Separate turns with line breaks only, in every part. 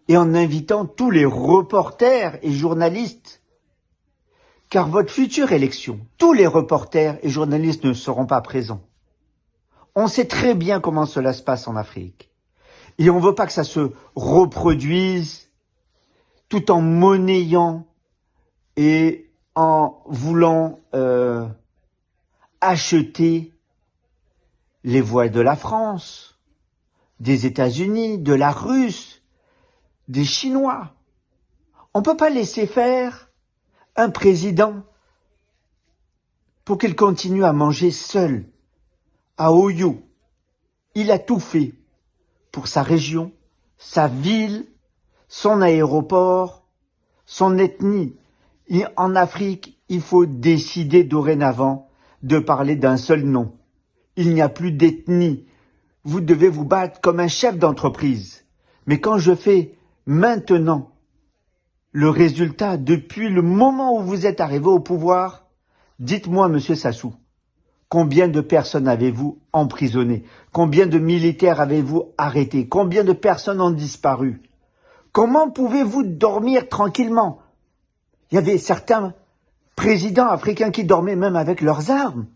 et en invitant tous les reporters et journalistes. Car votre future élection, tous les reporters et journalistes ne seront pas présents. On sait très bien comment cela se passe en Afrique. Et on ne veut pas que ça se reproduise tout en monnayant et en voulant acheter les voiles de la France, des États-Unis, de la Russie, des Chinois. On ne peut pas laisser faire un président pour qu'il continue à manger seul, à Oyo. Il a tout fait pour sa région, sa ville, son aéroport, son ethnie. Et en Afrique, il faut décider dorénavant de parler d'un seul nom. Il n'y a plus d'ethnie. Vous devez vous battre comme un chef d'entreprise. Mais quand je fais maintenant le résultat depuis le moment où vous êtes arrivé au pouvoir, dites-moi, monsieur Sassou, combien de personnes avez-vous emprisonnées? Combien de militaires avez-vous arrêtés? Combien de personnes ont disparu? Comment pouvez-vous dormir tranquillement? Il y avait certains présidents africains qui dormaient même avec leurs armes,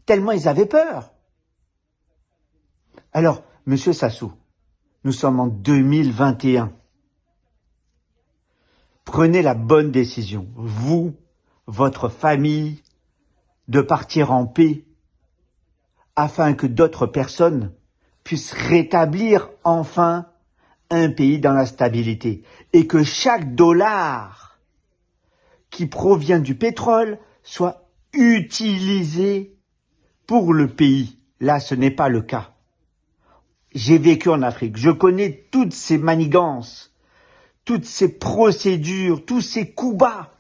tellement ils avaient peur. Alors, monsieur Sassou, nous sommes en 2021. Prenez la bonne décision, vous, votre famille, de partir en paix, afin que d'autres personnes puissent rétablir enfin un pays dans la stabilité et que chaque dollar qui provient du pétrole soit utilisé pour le pays. Là, ce n'est pas le cas. J'ai vécu en Afrique, je connais toutes ces manigances, toutes ces procédures, tous ces coups bas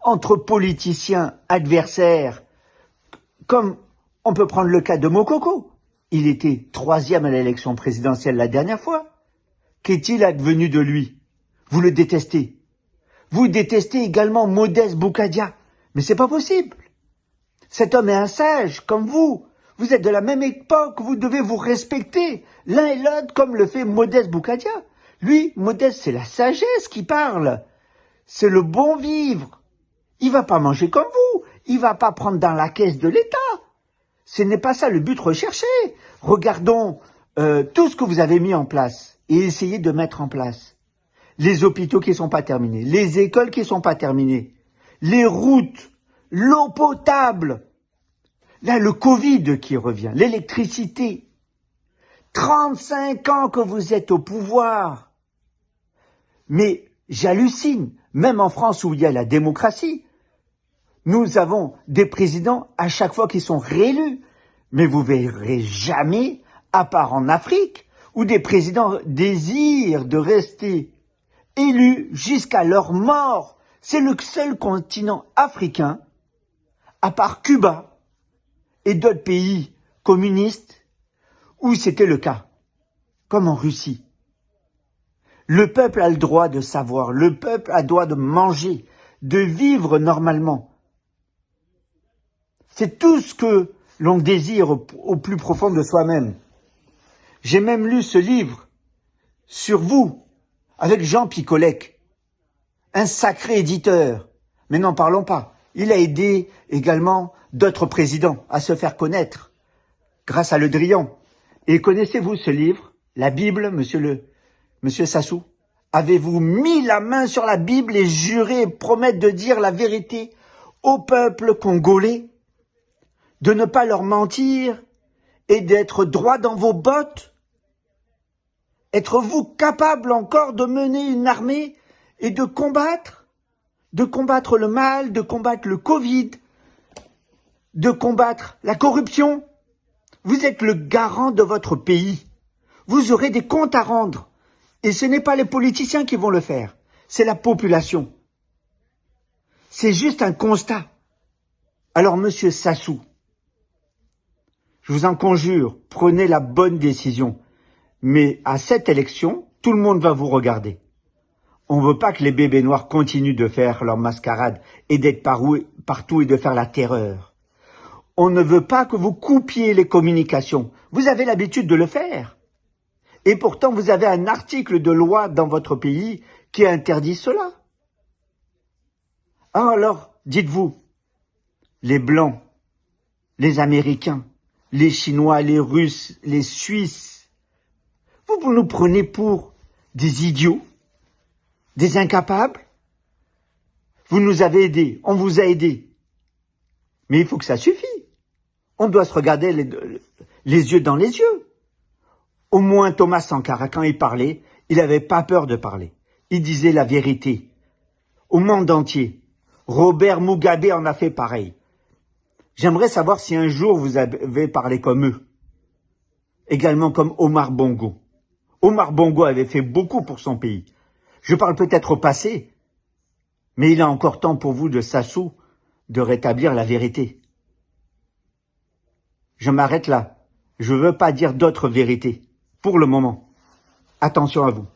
entre politiciens adversaires, comme on peut prendre le cas de Mokoko. Il était 3e à l'élection présidentielle la dernière fois. Qu'est-il advenu de lui? Vous le détestez. Vous détestez également Modeste Boukadia. Mais c'est pas possible. Cet homme est un sage, comme vous. Vous êtes de la même époque, vous devez vous respecter l'un et l'autre comme le fait Modeste Boukadia. Lui, Modeste, c'est la sagesse qui parle. C'est le bon vivre. Il va pas manger comme vous. Il va pas prendre dans la caisse de l'État. Ce n'est pas ça le but recherché. Regardons tout ce que vous avez mis en place et essayez de mettre en place. Les hôpitaux qui ne sont pas terminés, les écoles qui ne sont pas terminées, les routes, l'eau potable, là le Covid qui revient, l'électricité. 35 ans que vous êtes au pouvoir. Mais j'hallucine, même en France où il y a la démocratie, nous avons des présidents à chaque fois qui sont réélus. Mais vous verrez jamais, à part en Afrique, où des présidents désirent de rester élus jusqu'à leur mort. C'est le seul continent africain, à part Cuba et d'autres pays communistes, où c'était le cas, comme en Russie. Le peuple a le droit de savoir, le peuple a le droit de manger, de vivre normalement. C'est tout ce que l'on désire au plus profond de soi-même. J'ai même lu ce livre sur vous, avec Jean Picolec, un sacré éditeur. Mais n'en parlons pas. Il a aidé également d'autres présidents à se faire connaître, grâce à Le Drian. Et connaissez-vous ce livre, la Bible, monsieur Sassou? Avez-vous mis la main sur la Bible et juré et promettre de dire la vérité au peuple congolais? De ne pas leur mentir et d'être droit dans vos bottes? Êtes-vous capable encore de mener une armée et de combattre le mal, de combattre le Covid, de combattre la corruption? Vous êtes le garant de votre pays. Vous aurez des comptes à rendre. Et ce n'est pas les politiciens qui vont le faire, c'est la population. C'est juste un constat. Alors, monsieur Sassou, je vous en conjure, prenez la bonne décision. Mais à cette élection, tout le monde va vous regarder. On ne veut pas que les bébés noirs continuent de faire leur mascarade et d'être partout et de faire la terreur. On ne veut pas que vous coupiez les communications. Vous avez l'habitude de le faire. Et pourtant, vous avez un article de loi dans votre pays qui interdit cela. Ah, alors, dites-vous, les Blancs, les Américains, les Chinois, les Russes, les Suisses, vous nous prenez pour des idiots, des incapables? Vous nous avez aidés, on vous a aidés. Mais il faut que ça suffise. On doit se regarder les yeux dans les yeux. Au moins Thomas Sankara, quand il parlait, il n'avait pas peur de parler. Il disait la vérité au monde entier. Robert Mugabe en a fait pareil. J'aimerais savoir si un jour vous avez parlé comme eux. Également comme Omar Bongo. Omar Bongo avait fait beaucoup pour son pays. Je parle peut-être au passé, mais il a encore temps pour vous de Sassou de rétablir la vérité. Je m'arrête là. Je ne veux pas dire d'autres vérités. Pour le moment. Attention à vous.